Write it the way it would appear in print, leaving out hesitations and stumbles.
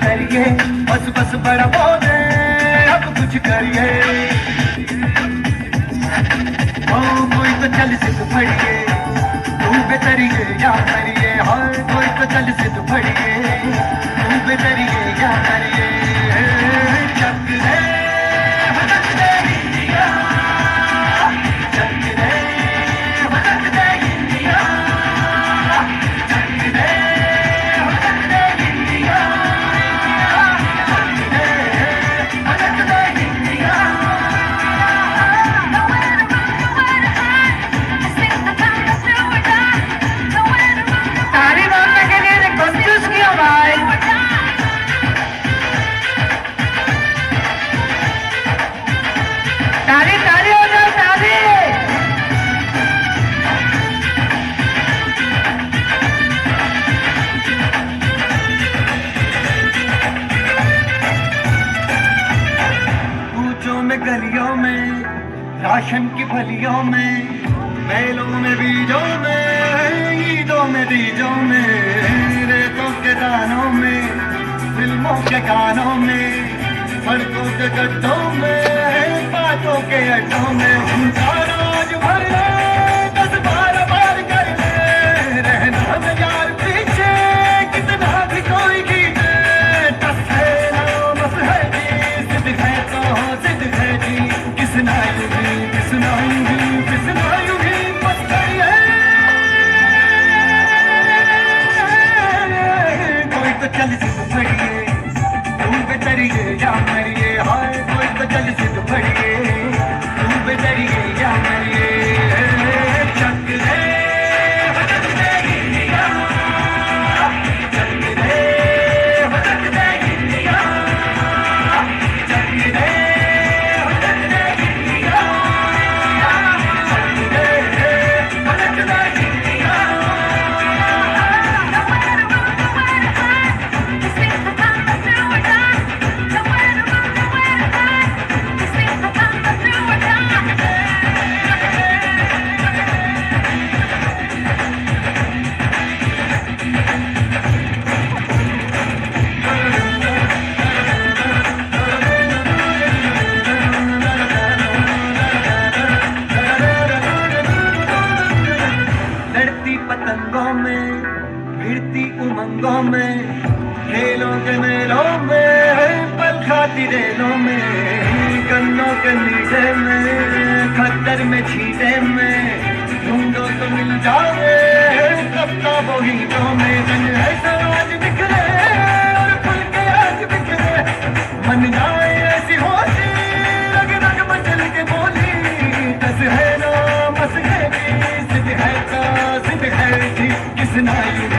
करिए, बस बस बड़ा बोले अब कुछ करिए। ओ कोई तो चल सिद्ध फड़िए, तू बेतरिए या करिए। हाँ कोई तो चल सिद्ध फड़िए, तू बेतरिए या करिए। चक दे भटक दे इंडिया, चक दे भटक दे इंडिया, चक दे भटक दे इंडिया, चक दे भटक दे इंडिया। ताली मारने के लिए कंफ्यूज किया भाई। ताली ताली हो जाओ ताली। कूचों में गलियों में, राशन की फलियों में, मेलों में बीजों में, ईदों में दीजों में, रेतों के दानों में, फिल्मों के गानों में, सड़कों के गड्ढों में, बातों के अड्डों में। उनका राज भर ले, 10-12 बार कर ले, रहना न यार पीछे, कितना भी कोई कीजे। टस है ना बस है जी, सिद्ध है तो सिद्ध है जी, किसना यूं ही किसना यूं ही किसना यूं ही बस करिए। कोई तो चल सिद्ध फड़िए, तू बेतरिए या मरिए। हाय कोई तो चल सिद्ध फड़िए, तू बेतरिए या मरिए। चक दे भटक दे इंडिया, चक दे भटक दे इंडिया, चक दे भटक दे इंडिया, चक दे भटक दे इंडिया। लड़ती पतंगों में, भिड़ती उमंगों में, खेलों के मेलों में, पल खाती रेलों में, गन्नों के नीचे में, खद्दर में छीटे में, ढूंढो तो मिल जाओगे कफ्ताबों गीतों में। रंग है समाज बिखरे और खुल के आज बिखरे, मन जाए ऐसी होशी, रग रग मचल के बोली। दस है ना मस है जी, सिद्ध है का सिद्ध है जी, किसना यूं